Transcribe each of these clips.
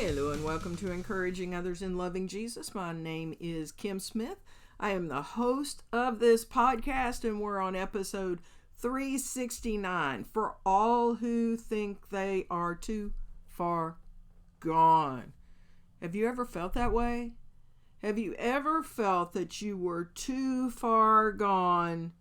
Hello and welcome to Encouraging Others in Loving Jesus. My name is Kim Smith. I am the host of this podcast and we're on episode 369. For all who think they are too far gone. Have you ever felt that way? Have you ever felt that you were too far gone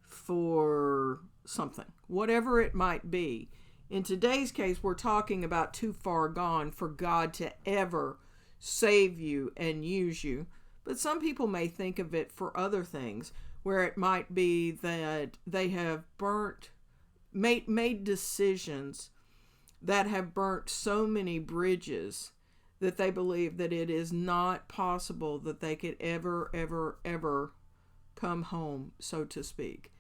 for something, whatever it might be? In today's case, we're talking about too far gone for God to ever save you and use you. But some people may think of it for other things, where it might be that they have made decisions that have burnt so many bridges that they believe that it is not possible that they could ever come home, so to speak.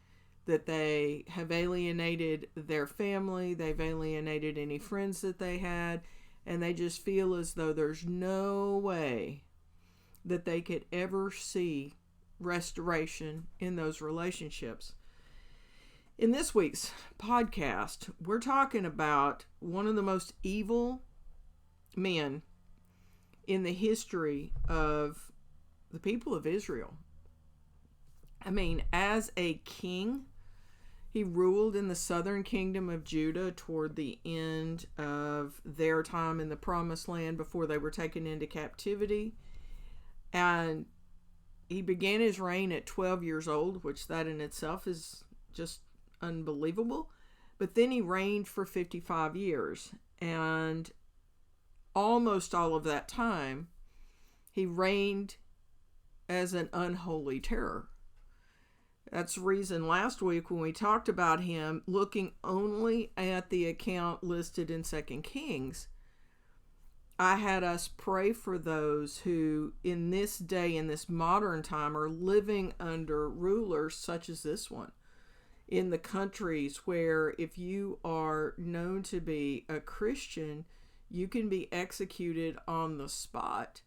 That they have alienated their family, they've alienated any friends that they had, and they just feel as though there's no way that they could ever see restoration in those relationships. In this week's podcast, we're talking about one of the most evil men in the history of the people of Israel. I mean, as a king, he ruled in the southern kingdom of Judah toward the end of their time in the Promised Land before they were taken into captivity. And he began his reign at 12 years old, which that in itself is just unbelievable. But then he reigned for 55 years. And almost all of that time, he reigned as an unholy terror. That's the reason last week when we talked about him, looking only at the account listed in 2 Kings, I had us pray for those who in this day, in this modern time, are living under rulers such as this one. In the countries where if you are known to be a Christian, you can be executed on the spot.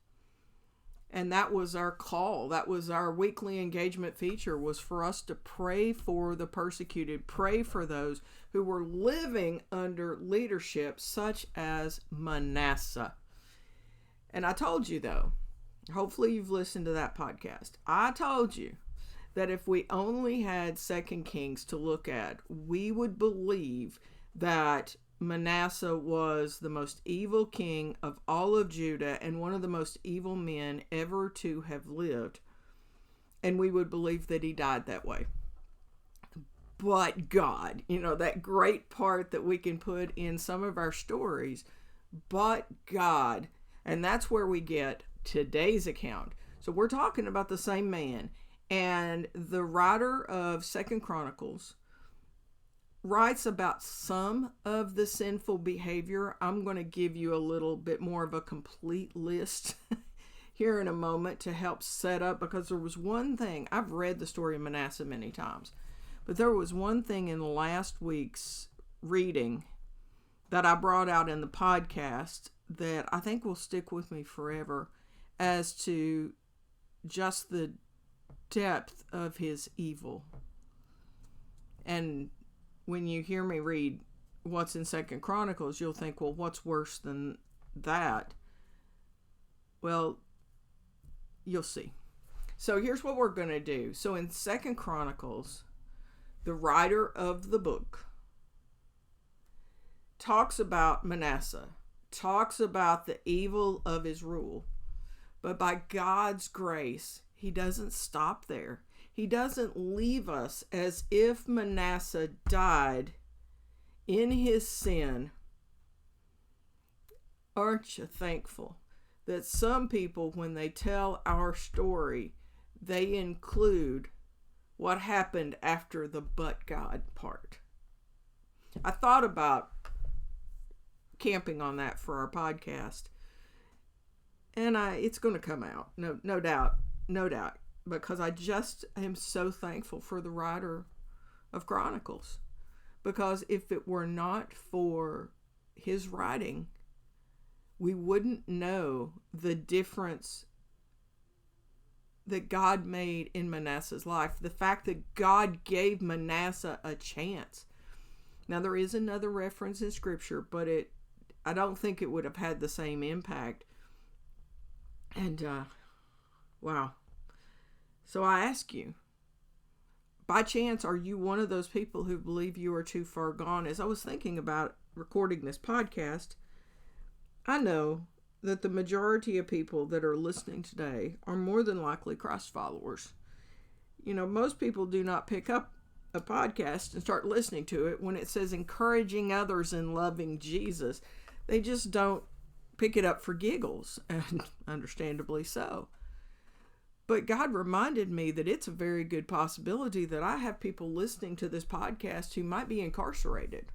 And that was our call. That was our weekly engagement feature, was for us to pray for the persecuted, pray for those who were living under leadership such as Manasseh. And I told you, though, hopefully you've listened to that podcast. I told you that if we only had 2 Kings to look at, we would believe that Manasseh was the most evil king of all of Judah and one of the most evil men ever to have lived. And we would believe that he died that way. But God, that great part that we can put in some of our stories, but God. And that's where we get today's account. So we're talking about the same man. And the writer of 2 Chronicles writes about some of the sinful behavior. I'm going to give you a little bit more of a complete list here in a moment to help set up, because there was one thing. I've read the story of Manasseh many times, but there was one thing in last week's reading that I brought out in the podcast that I think will stick with me forever as to just the depth of his evil. And when you hear me read what's in 2 Chronicles, you'll think, well, what's worse than that? Well, you'll see. So here's what we're going to do. So in 2 Chronicles, the writer of the book talks about Manasseh, talks about the evil of his rule. But by God's grace, he doesn't stop there. He doesn't leave us as if Manasseh died in his sin. Aren't you thankful that some people, when they tell our story, they include what happened after the but God part? I thought about camping on that for our podcast. And it's going to come out. No doubt. Because I just am so thankful for the writer of Chronicles. Because if it were not for his writing, we wouldn't know the difference that God made in Manasseh's life. The fact that God gave Manasseh a chance. Now there is another reference in Scripture, but I don't think it would have had the same impact. And, wow. So I ask you, by chance, are you one of those people who believe you are too far gone? As I was thinking about recording this podcast, I know that the majority of people that are listening today are more than likely Christ followers. You know, most people do not pick up a podcast and start listening to it when it says encouraging others and loving Jesus. They just don't pick it up for giggles, and understandably so. But God reminded me that it's a very good possibility that I have people listening to this podcast who might be incarcerated.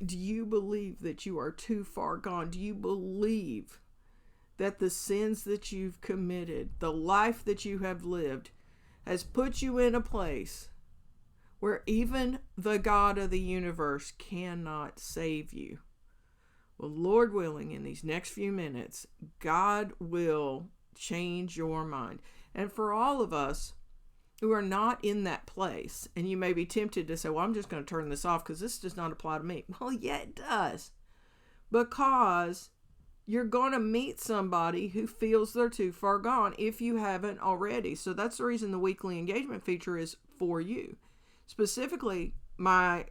Do you believe that you are too far gone? Do you believe that the sins that you've committed, the life that you have lived, has put you in a place where even the God of the universe cannot save you? Well, Lord willing, in these next few minutes, God will change your mind. And for all of us who are not in that place, and you may be tempted to say, well, I'm just going to turn this off because this does not apply to me. Well, yeah, it does. Because you're going to meet somebody who feels they're too far gone if you haven't already. So that's the reason the weekly engagement feature is for you. Specifically, my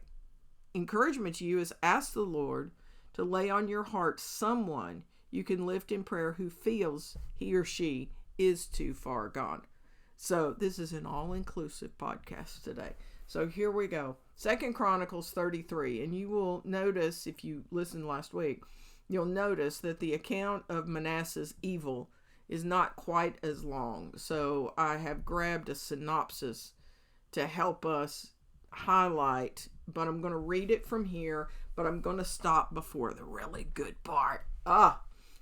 encouragement to you is ask the Lord to lay on your heart someone you can lift in prayer who feels he or she is too far gone. So this is an all-inclusive podcast today. So here we go. 2 Chronicles 33. And you will notice, if you listened last week, you'll notice that the account of Manasseh's evil is not quite as long. So I have grabbed a synopsis to help us highlight, but I'm going to read it from here, but I'm going to stop before the really good part.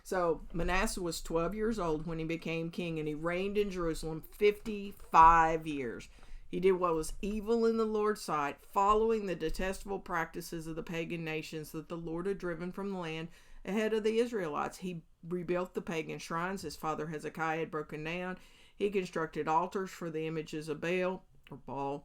So Manasseh was 12 years old when he became king, and he reigned in Jerusalem 55 years. He did what was evil in the Lord's sight, following the detestable practices of the pagan nations that the Lord had driven from the land ahead of the Israelites. He rebuilt the pagan shrines his father Hezekiah had broken down. He constructed altars for the images of Baal,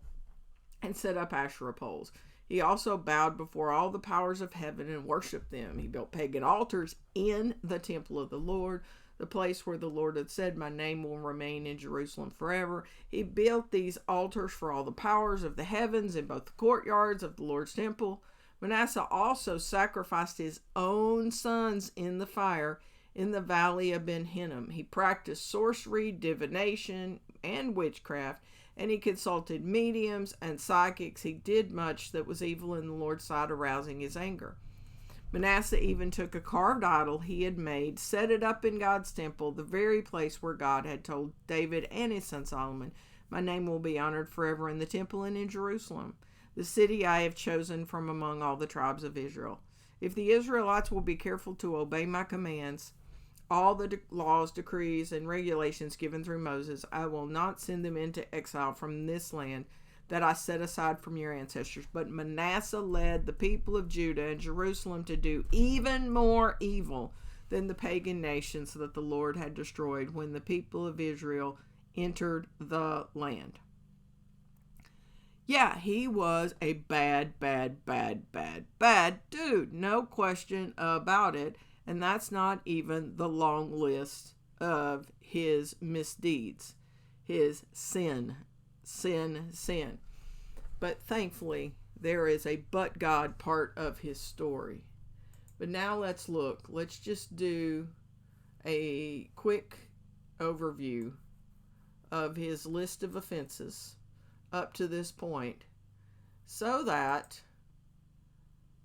and set up Asherah poles. He also bowed before all the powers of heaven and worshiped them. He built pagan altars in the temple of the Lord, the place where the Lord had said, my name will remain in Jerusalem forever. He built these altars for all the powers of the heavens in both the courtyards of the Lord's temple. Manasseh also sacrificed his own sons in the fire in the valley of Ben Hinnom. He practiced sorcery, divination, and witchcraft, and he consulted mediums and psychics. He did much that was evil in the Lord's sight, arousing his anger. Manasseh even took a carved idol he had made, set it up in God's temple, the very place where God had told David and his son Solomon, my name will be honored forever in the temple and in Jerusalem, the city I have chosen from among all the tribes of Israel. If the Israelites will be careful to obey my commands, all the laws, decrees, and regulations given through Moses, I will not send them into exile from this land that I set aside from your ancestors. But Manasseh led the people of Judah and Jerusalem to do even more evil than the pagan nations that the Lord had destroyed when the people of Israel entered the land. Yeah, he was a bad dude. No question about it. And that's not even the long list of his misdeeds, his sin. But thankfully, there is a but God part of his story. But now let's look. Let's just do a quick overview of his list of offenses up to this point, so that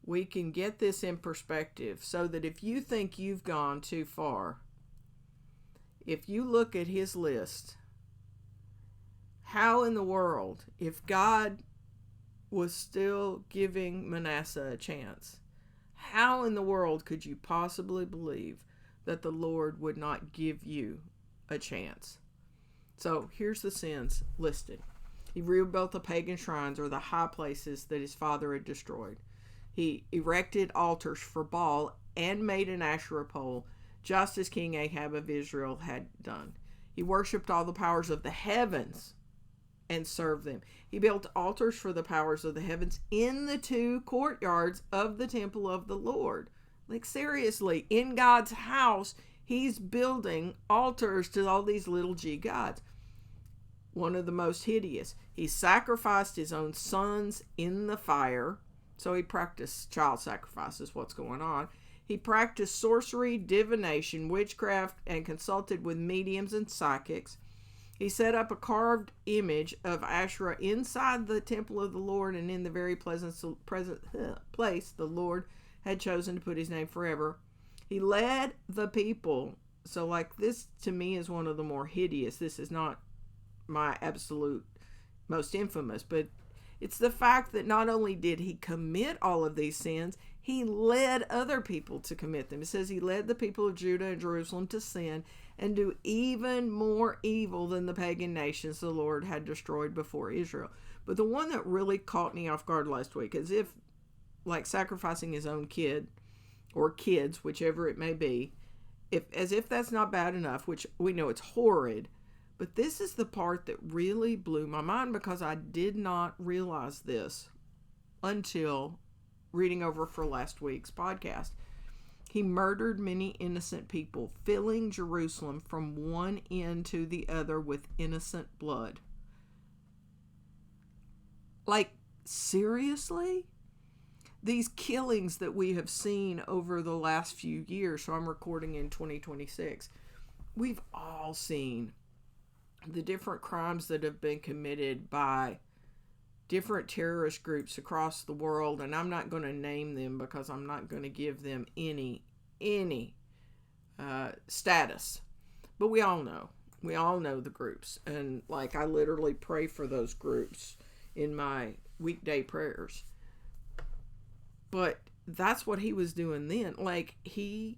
we can get this in perspective, so that if you think you've gone too far, if you look at his list, how in the world, if God was still giving Manasseh a chance, how in the world could you possibly believe that the Lord would not give you a chance? So here's the sins listed. He rebuilt the pagan shrines, or the high places that his father had destroyed. He erected altars for Baal and made an Asherah pole, just as King Ahab of Israel had done. He worshipped all the powers of the heavens and served them. He built altars for the powers of the heavens in the 2 courtyards of the temple of the Lord. Like, seriously, in God's house, he's building altars to all these little g gods. One of the most hideous. He sacrificed his own sons in the fire. So he practiced child sacrifice is what's going on. He practiced sorcery, divination, witchcraft, and consulted with mediums and psychics. He set up a carved image of Asherah inside the temple of the Lord, and in the very present place the Lord had chosen to put his name forever. He led the people. So, like, this to me is one of the more hideous. This is not my absolute most infamous, but it's the fact that not only did he commit all of these sins, he led other people to commit them. It says he led the people of Judah and Jerusalem to sin and do even more evil than the pagan nations the Lord had destroyed before Israel. But the one that really caught me off guard last week, as if like sacrificing his own kid or kids, whichever it may be, as if that's not bad enough, which we know it's horrid. But this is the part that really blew my mind, because I did not realize this until reading over for last week's podcast. He murdered many innocent people, filling Jerusalem from one end to the other with innocent blood. Like, seriously? These killings that we have seen over the last few years, so I'm recording in 2026, we've all seen the different crimes that have been committed by different terrorist groups across the world, and I'm not going to name them because I'm not going to give them any status, but we all know the groups, and like I literally pray for those groups in my weekday prayers. But that's what he was doing then. Like, he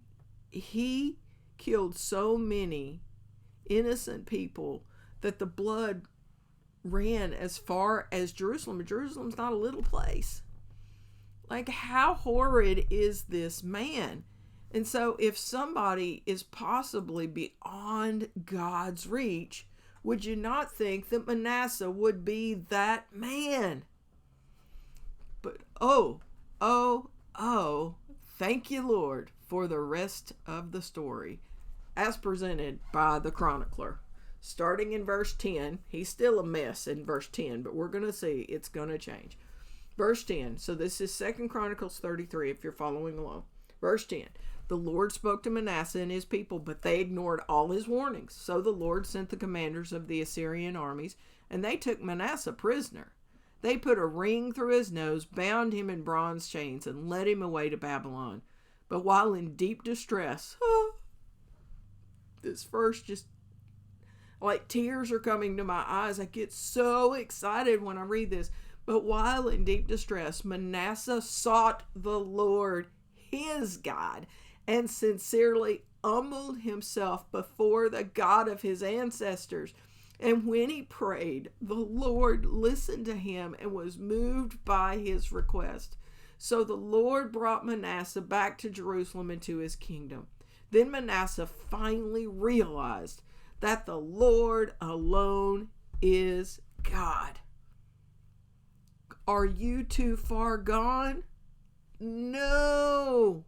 killed so many innocent people that the blood ran as far as Jerusalem. Jerusalem's not a little place. Like, how horrid is this man? And so if somebody is possibly beyond God's reach, would you not think that Manasseh would be that man? But thank you, Lord, for the rest of the story as presented by the chronicler. Starting in verse 10, he's still a mess in verse 10, but we're going to see it's going to change. Verse 10, so this is 2 Chronicles 33 if you're following along. Verse 10, the Lord spoke to Manasseh and his people, but they ignored all his warnings. So the Lord sent the commanders of the Assyrian armies, and they took Manasseh prisoner. They put a ring through his nose, bound him in bronze chains, and led him away to Babylon. But while in deep distress, this verse just, like, tears are coming to my eyes. I get so excited when I read this. But while in deep distress, Manasseh sought the Lord, his God, and sincerely humbled himself before the God of his ancestors. And when he prayed, the Lord listened to him and was moved by his request. So the Lord brought Manasseh back to Jerusalem and to his kingdom. Then Manasseh finally realized that the Lord alone is God. Are you too far gone? No.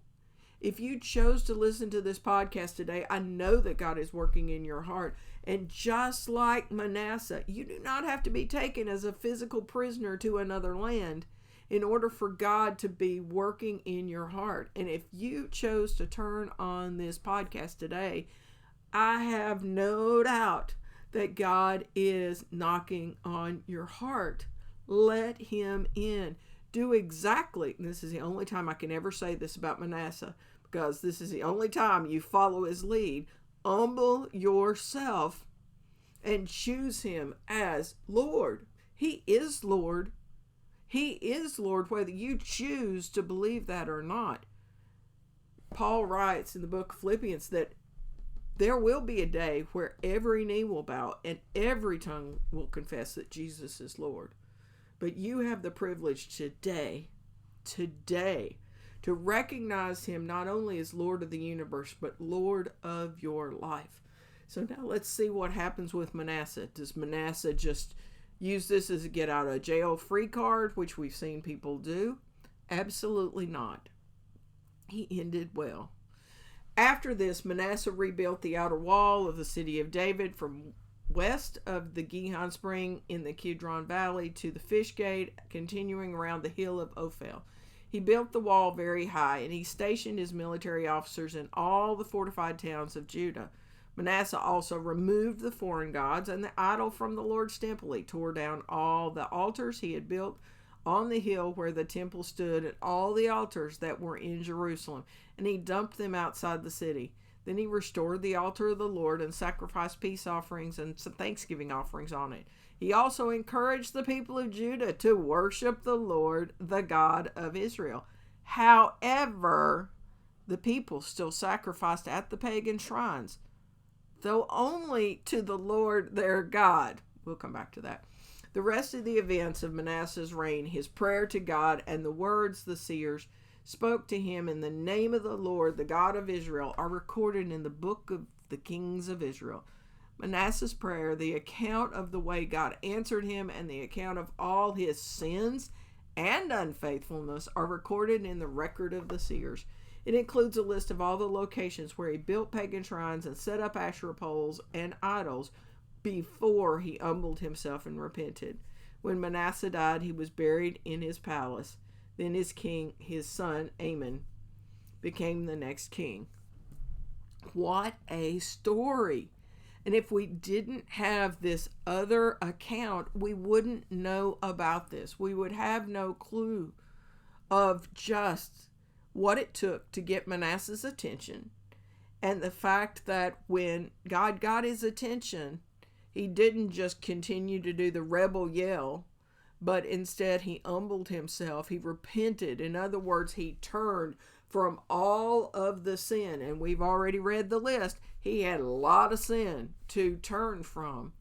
If you chose to listen to this podcast today, I know that God is working in your heart. And just like Manasseh, you do not have to be taken as a physical prisoner to another land in order for God to be working in your heart. And if you chose to turn on this podcast today, I have no doubt that God is knocking on your heart. Let him in. Do exactly, and this is the only time I can ever say this about Manasseh, because this is the only time you follow his lead. Humble yourself and choose him as Lord. He is Lord. He is Lord, whether you choose to believe that or not. Paul writes in the book of Philippians that there will be a day where every knee will bow and every tongue will confess that Jesus is Lord. But you have the privilege today, to recognize him not only as Lord of the universe, but Lord of your life. So now let's see what happens with Manasseh. Does Manasseh just use this as a get out of jail free card, which we've seen people do? Absolutely not. He ended well. After this, Manasseh rebuilt the outer wall of the city of David from west of the Gihon Spring in the Kidron Valley to the Fish Gate, continuing around the hill of Ophel. He built the wall very high, and he stationed his military officers in all the fortified towns of Judah. Manasseh also removed the foreign gods and the idol from the Lord's temple. He tore down all the altars he had built on the hill where the temple stood, and all the altars that were in Jerusalem, and he dumped them outside the city. Then he restored the altar of the Lord and sacrificed peace offerings and some thanksgiving offerings on it. He also encouraged the people of Judah to worship the Lord, the God of Israel. However, the people still sacrificed at the pagan shrines, though only to the Lord their God. We'll come back to that. The rest of the events of Manasseh's reign, his prayer to God, and the words the seers spoke to him in the name of the Lord, the God of Israel, are recorded in the book of the kings of Israel. Manasseh's prayer, the account of the way God answered him, and the account of all his sins and unfaithfulness are recorded in the record of the seers. It includes a list of all the locations where he built pagan shrines and set up Asherah poles and idols before he humbled himself and repented. When Manasseh died, he was buried in his palace. Then his son Amon, became the next king. What a story! And if we didn't have this other account, we wouldn't know about this. We would have no clue of just what it took to get Manasseh's attention, and the fact that when God got his attention, he didn't just continue to do the rebel yell, but instead he humbled himself. He repented. In other words, he turned from all of the sin. And we've already read the list. He had a lot of sin to turn from.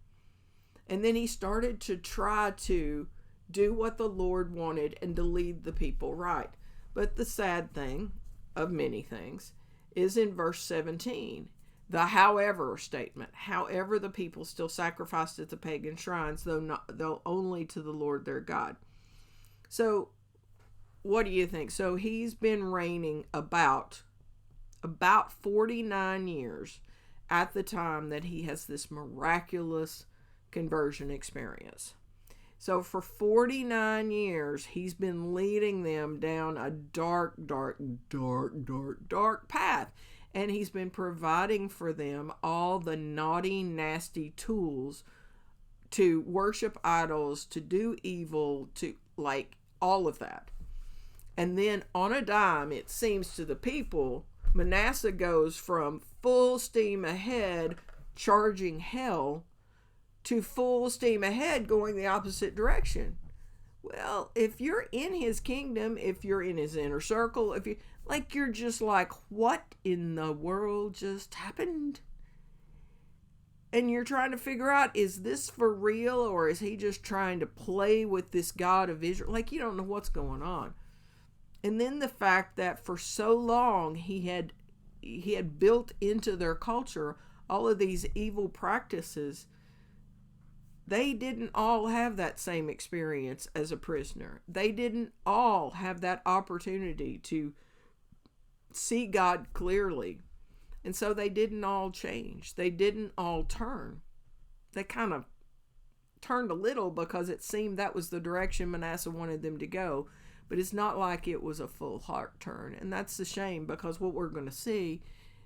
And then he started to try to do what the Lord wanted and to lead the people right. But the sad thing, of many things, is in verse 17. The however statement. However, the people still sacrificed at the pagan shrines, though only to the Lord their God. So, what do you think? So he's been reigning about 49 years at the time that he has this miraculous conversion experience. So for 49 years, he's been leading them down a dark path. And he's been providing for them all the naughty, nasty tools to worship idols, to do evil, to all of that. And then on a dime, it seems to the people, Manasseh goes from full steam ahead, charging hell, to full steam ahead, going the opposite direction. Well, if you're in his kingdom, if you're in his inner circle, if you're just like, what in the world just happened? And you're trying to figure out, is this for real, or is he just trying to play with this God of Israel? You don't know what's going on. And then the fact that for so long he had built into their culture all of these evil practices. They didn't all have that same experience as a prisoner. They didn't all have that opportunity to see God clearly. And so they didn't all change. They didn't all turn. They kind of turned a little because it seemed that was the direction Manasseh wanted them to go. But it's not like it was a full heart turn. And that's a shame, because what we're going to see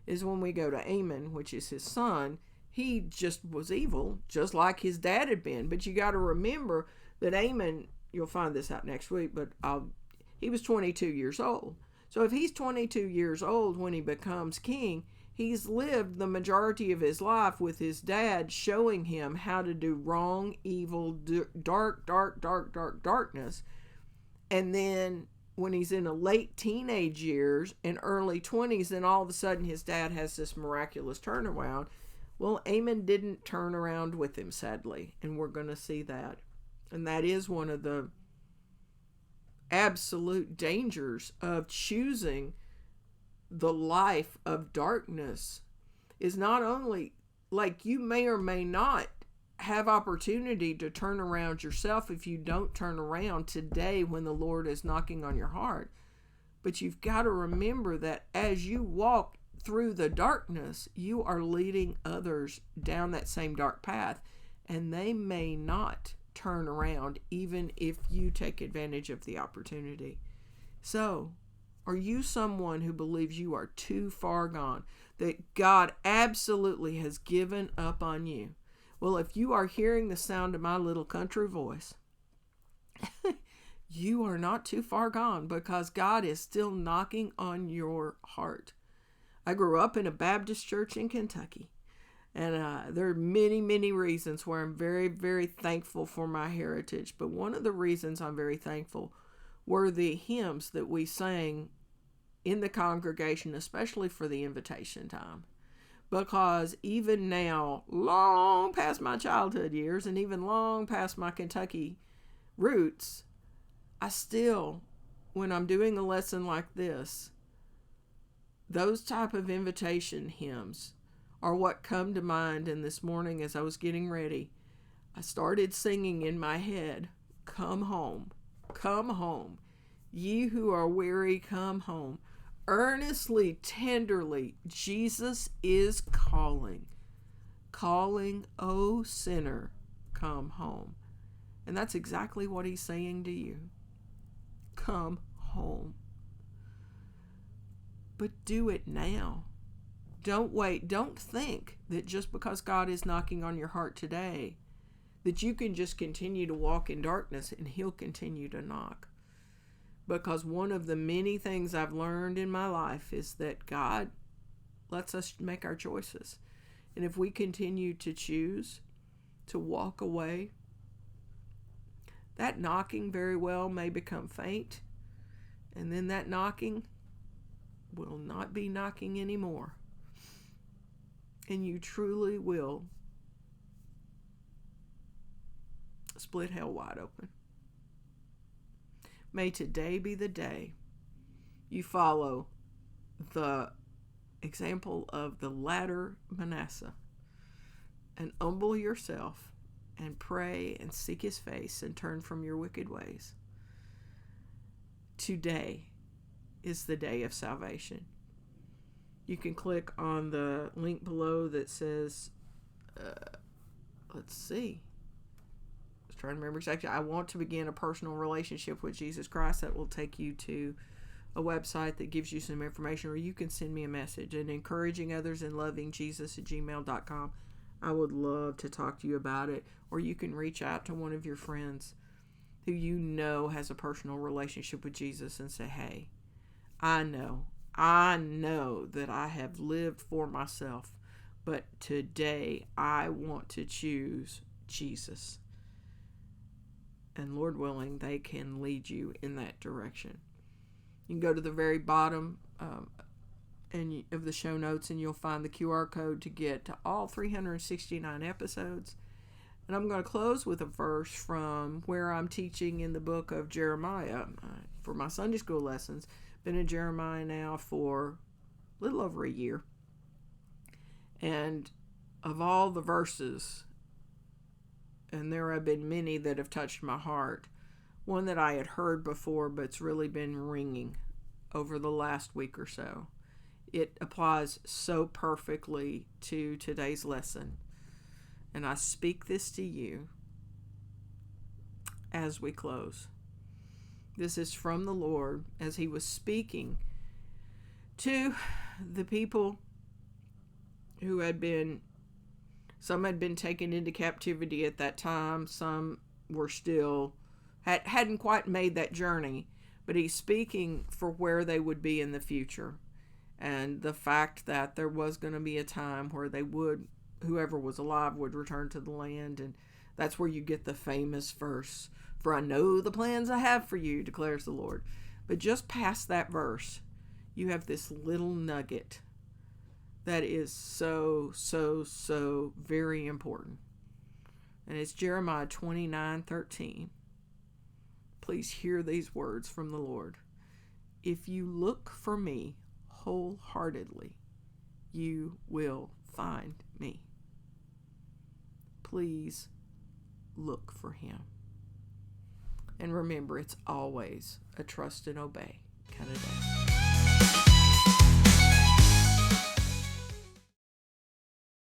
is when we go to Amon, which is his son, he just was evil, just like his dad had been. But you got to remember that Amon, you'll find this out next week, but he was 22 years old. So if he's 22 years old when he becomes king, he's lived the majority of his life with his dad showing him how to do wrong, evil, darkness. And then when he's in the late teenage years and early 20s, then all of a sudden his dad has this miraculous turnaround. Well, Amon didn't turn around with him, sadly, and we're going to see that. And that is one of the absolute dangers of choosing the life of darkness, is not only, you may or may not have opportunity to turn around yourself if you don't turn around today when the Lord is knocking on your heart. But you've got to remember that as you walk through the darkness, you are leading others down that same dark path, and they may not turn around even if you take advantage of the opportunity. So, are you someone who believes you are too far gone, that God absolutely has given up on you? Well, if you are hearing the sound of my little country voice, you are not too far gone, because God is still knocking on your heart. I grew up in a Baptist church in Kentucky, and there are many, many reasons where I'm very, very thankful for my heritage. But one of the reasons I'm very thankful were the hymns that we sang in the congregation, especially for the invitation time. Because even now, long past my childhood years and even long past my Kentucky roots, I still, when I'm doing a lesson like this, those type of invitation hymns are what come to mind. And this morning as I was getting ready, I started singing in my head, "Come home, come home, ye who are weary, come home. Earnestly, tenderly, Jesus is calling, calling, O sinner, come home." And that's exactly what he's saying to you. Come home. But do it now. Don't wait. Don't think that just because God is knocking on your heart today, that you can just continue to walk in darkness and he'll continue to knock. Because one of the many things I've learned in my life is that God lets us make our choices. And if we continue to choose to walk away, that knocking very well may become faint. And then that knocking will not be knocking anymore. And you truly will split hell wide open. May today be the day you follow the example of the latter Manasseh and humble yourself and pray and seek his face and turn from your wicked ways. Today is the day of salvation. You can click on the link below that says, let's see. I was trying to remember exactly. I want to begin a personal relationship with Jesus Christ. That will take you to a website that gives you some information, or you can send me a message. And encouraging others and loving Jesus at gmail.com. I would love to talk to you about it. Or you can reach out to one of your friends who you know has a personal relationship with Jesus and say, hey, I know that I have lived for myself, but today I want to choose Jesus. And Lord willing, they can lead you in that direction. You can go to the very bottom of the show notes and you'll find the QR code to get to all 369 episodes. And I'm going to close with a verse from where I'm teaching in the book of Jeremiah for my Sunday school lessons. Been in Jeremiah now for a little over a year. And of all the verses, and there have been many that have touched my heart, one that I had heard before but's really been ringing over the last week or so. It applies so perfectly to today's lesson. And I speak this to you as we close. This is from the Lord as he was speaking to the people who some had been taken into captivity at that time. Some were still, hadn't quite made that journey, but he's speaking for where they would be in the future. And the fact that there was going to be a time where whoever was alive would return to the land. And that's where you get the famous verse, "For I know the plans I have for you, declares the Lord." But just past that verse, you have this little nugget that is so, so, so very important. And it's Jeremiah 29:13. Please hear these words from the Lord. "If you look for me wholeheartedly, you will find me." please look for him. And remember, it's always a trust and obey kind of day.